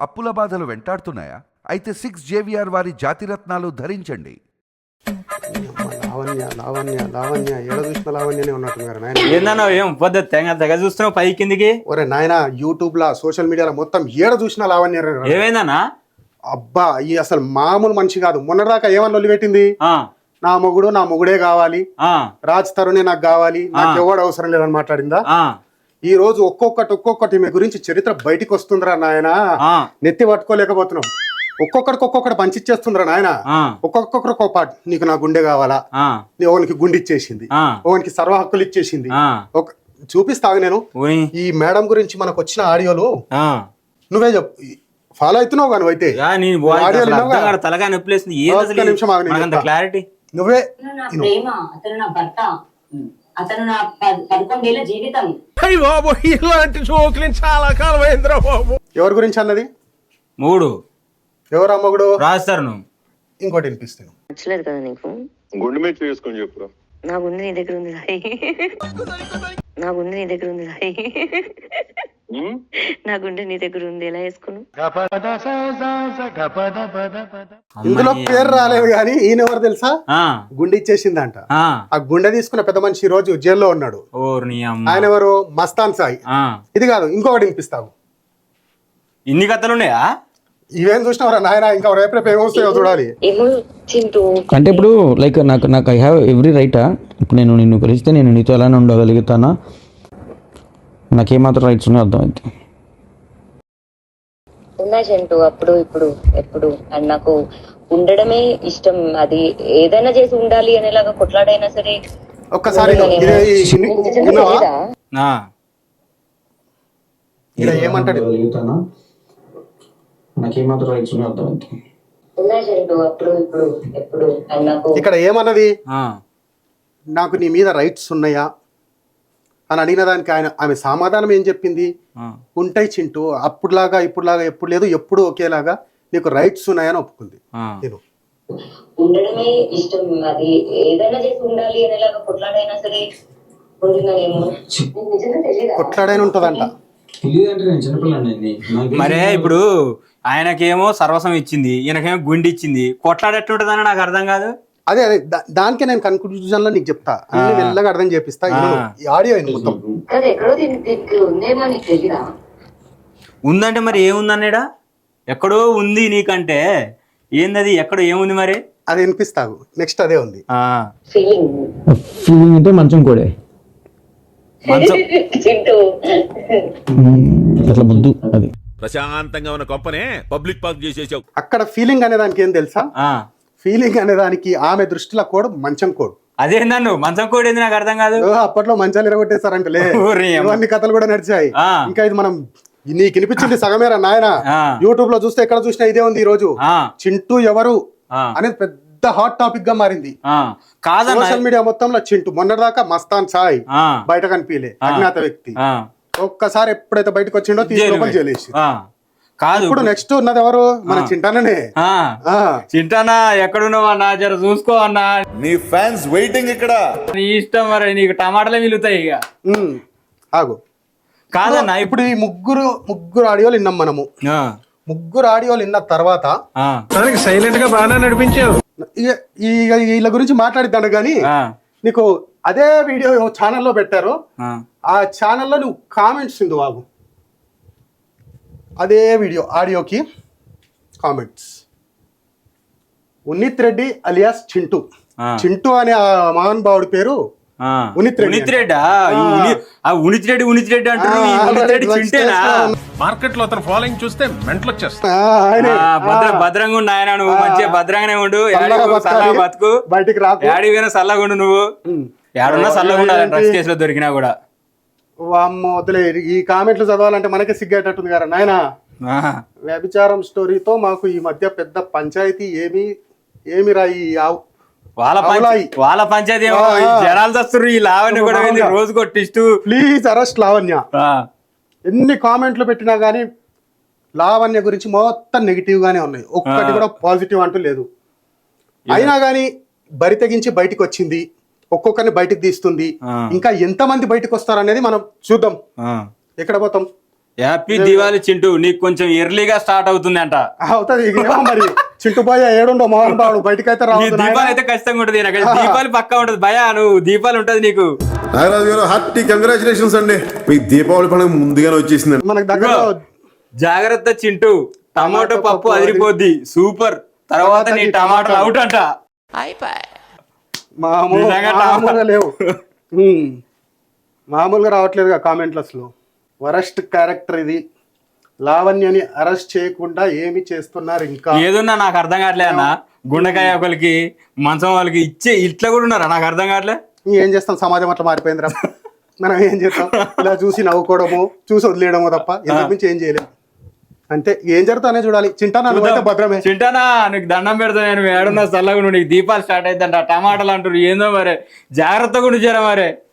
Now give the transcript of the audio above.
అప్పుల బాధలు వెంటాడుతున్నాయా? అయితే 6 JVR వారి జాతిరత్నాలు ధరించండి. లావణ్య లావణ్య లావణ్య ఎడ చూసిన లావణ్యనే ఉన్నట్టున్నారు నాయన. ఏందన్నా ఏం పద్ధతి తెగ చూస్తున్నావు పై కిందికి? ఒరే నాయన, యూట్యూబ్ లా సోషల్ మీడియాలో మొత్తం ఏడ చూసిన లావణ్య. ఏమైందన్నా? అబ్బా, ఈ అసలు మామూలు మనిషి కాదు. మొన్నదాకా ఏమని లొల్లి పెట్టింది, నా మొగుడే కావాలి, రాజ్ తరుణే నాకు కావాలి, నాకు ఎవడు అవసరం లేదని మాట్లాడిందా. ఈ రోజు ఒక్కొక్కటి మీ గురించి చరిత్ర బయటికి వస్తుందిరా నాయన. నెత్తి పట్టుకోలేకపోతున్నాం. ఒక్కొక్కడికి పంచిచ్చేస్తుందిరా నాయన. ఒక్కొక్కరు ఒక పాటు, నీకు నా గుండె కావాలా, ఓనికి గుండె ఇచ్చేసింది, ఓనికి సర్వ హక్కులు ఇచ్చేసింది. చూపిస్తాగు నేను. ఈ మేడం గురించి మనకు వచ్చిన ఆడియోలు నువ్వే చెప్పు. ఫాలో అవుతున్నావు కానీ అయితే క్లారిటీ నువ్వే. అతను నా 11 ఏళ్ల జీవితం. ఇలాంటి జోకులు చాలా కాలం అయిందిరా బాబు. ఎవరి గురించి అన్నది? 3 ఎవరు అమ్మగుడు రాస్తారు. ఇంకోటి వినిపిస్తాను. నచ్చలేదు కదా నీకు? గుండె మీద చేసుకొని చెప్పురా. నా గుండె నీ దగ్గర ఉంది రాయి. నా గుండె నీ దగ్గర ఉంది రాయి. నా గుండె నీ దగ్గర ఉంది, ఎలా వేసుకున్నావు? ఇందులో పేరు రాలేదు కానీ ఈయన ఎవరు తెలుసా? గుండె ఇచ్చేసిందంట. ఆ గుండె తీసుకున్న పెద్ద మనిషి ఈ రోజు జైల్లో ఉన్నాడు. ఆయన ఎవరు? మస్తాన్ సాయి. ఇది కాదు, ఇంకొకటి వినిపిస్తావు. ఇన్ని కథలు ఉన్నాయా? ఇవేం చూసినవరా నాయన? ఇంకా రేపు ఏమొస్తాయో చూడాలి. అంటే ఇప్పుడు లైక్ నాకు ఐ హ్యావ్ ఎవ్రీ రైటా? ఇప్పుడు నేను నిన్ను కలిస్తే నేను నీతో ఎలానే ఉండగలుగుతానా? నాకేమాత్రం రైట్స్ ఉన్నాయో అర్థమైంది. ఉన్నా చింటూ, అప్పుడు ఇప్పుడు ఎప్పుడు అండ్ నాకు ఉండడమే ఇష్టం. అది ఏదైనా చేసి ఉండాలి అనేలాగా కొట్లాడైనా సరే. ఒక్కసారి ఏమంటాడు? నాకేమాత్రం రైట్స్ ఉన్నాయో అర్థమైంది. ఉన్నా చింటూ, అప్పుడు ఇప్పుడు ఎప్పుడు అండ్ నాకు. ఇక్కడ ఏమన్నది? నాకు నీ మీద రైట్స్ ఉన్నాయా అని అడిగిన దానికి ఆమె సమాధానం ఏం చెప్పింది? ఉంటాయి చింటూ, అప్పుడులాగా ఇప్పుడులాగా ఎప్పుడు లేదు, ఎప్పుడు ఒకేలాగా నీకు రైట్స్ ఉన్నాయని ఒప్పుకుంది. నేను ఉండడమే ఇష్టం. అది ఏదైనా చేసి ఉండాలి అనేలాగా కొట్లాడైనా సరే కొట్లాడైనా ఉంటదంట. మరే ఇప్పుడు ఆయనకేమో సర్వస్వం ఇచ్చింది, ఈయనకేమో గుండె ఇచ్చింది. కొట్లాడేట్లుంటదని నాకు అర్థం కాదు. అదే దానికే నేను కన్క్లూజన్ లో నీకు చెప్తా, అన్ని మెల్లగా అర్థం చేపిస్తా. ఆడియో మొత్తం ఉందంటే మరి ఏముందన్నాడా? ఎక్కడో ఉంది నీకంటే ఏందది? ఎక్కడో ఏముంది మరి? అది వినిపిస్తావు. నెక్స్ట్ అదే ఉంది. ఫీలింగ్ అంటే మంచం కూడా అట్లా ముద్దు. అది ప్రశాంతంగా ఉన్న కొంపనే పబ్లిక్ పార్క్ చేసేసావు. అక్కడ ఫీలింగ్ అనే దానికి ఏం తెలుసా? ఫీలింగ్ అనే దానికి ఆమె దృష్టిలో కోడ్ మంచం కోడ్. అదే నన్ను మంచం కోడ్ ఏంది నాకు అర్థం కాదు. అప్పట్లో మంచాలు ఎరగొట్టేశారంటలే, ఇవన్నీ కథలు కూడా నడిచాయి. ఇంకా ఇది మనం నీకు వినిపించింది సగమేరా నాయన. యూట్యూబ్ లో చూస్తే ఎక్కడ చూసినా ఇదే ఉంది. ఈ రోజు చింటూ ఎవరు అనేది పెద్ద హాట్ టాపిక్ గా మారింది. సోషల్ మీడియా మొత్తంలో చింటూ. మొన్నటిదాకా మస్తాన్ సాయి బయట కనిపించలే, అజ్ఞాత వ్యక్తి. ఒక్కసారి ఎప్పుడైతే బయటకు వచ్చిండో తీసుకొని జైలేసి. కాదు, ఇప్పుడు నెక్స్ట్ ఉన్నది ఎవరు? మన చింటానే. చింటానా ఎక్కడున్నావు అన్నా? జర చూసుకో అన్నా. నీ ఫ్యాన్స్ వెయిటింగ్ ఇక్కడ. నీ ఇష్టం మరి, నీకు టమాటాలే మిగులుతాయి ఇక. ఆగు. కాదన్నా, ఇప్పుడు ఈ ముగ్గురు ఆడియోలు విన్నాం మనము. ముగ్గురు ఆడియోలు విన్న తర్వాత సైలెంట్ గా బాగా నడిపించావు. వీళ్ళ గురించి మాట్లాడిద్దాను గానీ, నీకు అదే వీడియో ఛానల్లో పెట్టారు. ఆ ఛానల్లో నువ్వు కామెంట్స్ ఉంది బాబు. అదే video ఆడియోకి comments. ఉన్నిత్ Reddy alias Chintu. Chintu అనే ఆ మహానుభావుడి పేరు ఉన్నిత్ రెడ్డి. మార్కెట్ లో అతను ఫాలోయింగ్ చూస్తే మెంటల్ వచ్చేస్తా. భద్రంగా ఉండు ఆయన, నువ్వు మంచిగా భద్రంగానే ఉండు. బతుకు, బయటికి రాకు, ఏడిపోయినా చల్లగా ఉండు. నువ్వు ఏడున్నా చల్లగా ఉండాలి, డ్రగ్స్ కేసులో దొరికినా కూడా. వామ్మో వదిలే, ఈ కామెంట్లు చదవాలంటే మనకే సిగ్గేటట్టుంది కదా నాయన. వ్యభిచారం స్టోరీతో మాకు ఈ మధ్య పెద్ద పంచాయతీ ఏమి రాయి. వాళ్ళ పంచాయతీ జనాలు వస్తారు. ఈ లావణ్య కూడా రోజు కొట్టిస్తూ ప్లీజ్ అరెస్ట్ లావణ్య. ఎన్ని కామెంట్లు పెట్టినా గానీ లావణ్య గురించి మొత్తం నెగిటివ్ గానే ఉన్నాయి. ఒక్కటి కూడా పాజిటివ్ అంటూ లేదు. అయినా గానీ బరి తెగించి బయటకు వచ్చింది. ఒక్కొక్కరిని బయటకు తీస్తుంది. ఇంకా ఎంతమంది బయటకు వస్తారు అనేది మనం చూద్దాం. ఎక్కడ పోతాం? హ్యాపీ దివాళీ చింటూ, నీకు కొంచెం ఎర్లీగా స్టార్ట్ అవుతుంది అంట. అవుతుంది ఇక ఏమో మరి చింటూ భయ ఏడుండో మోహన్ బాబు బయటకైతే నీ రావద్దు దీపావళి నాయనా. అయితే ఖచ్చితంగా ఉంటుంది. నాకు దీపావళి పక్కా ఉంటది భయ, నువ్వు దీపావళి ఉంటది నీకు. నాగరాజు గారు హార్టీ కంగ్రాచులేషన్స్ అండి, మీకు దీపావళి పండుగ ముందుగానే వచ్చేసిందండి. మనకు దగ్గర జాగ్రత్త చింటూ, టమాటో పప్పు అదిరిపోద్ది, సూపర్. తర్వాత నీ టమాటాలు అవుట్ అంట. నిజంగా మామూలుగా లేవు. మామూలుగా రావట్లేదుగా కామెంట్లస్ లో. వరస్ట్ క్యారెక్టర్ ఇది. లావణ్యని అరెస్ట్ చేయకుండా ఏమి చేస్తున్నారు ఇంకా? ఏదున్నా నాకు అర్థం కావట్లే అన్న. గుండెకాయ ఒకరికి, మంచం వాళ్ళకి ఇచ్చే ఇట్లా కూడా ఉన్నారా? నాకు అర్థం కావట్లే. ఏం చేస్తాం, సమాజం అట్లా మారిపోయిందిరా. మనం ఏం చేస్తాం, ఇలా చూసి నవ్వుకోవడము, చూసి వదిలేయడము తప్ప ఇంతకు మించి ఏం చేయలేము. అంతే, ఏం జరుగుతానే చూడాలి. చింటానా నువ్వైతే భద్రమే. చింటానా నీకు దండం పెడతా, నేను ఏడున్నా చల్లగా, నీకు దీపాలు స్టార్ట్ అవుతుందంట, టమాటాలు అంటారు ఏందో మరి, జాగ్రత్తగా ఉండి చేరా మరి.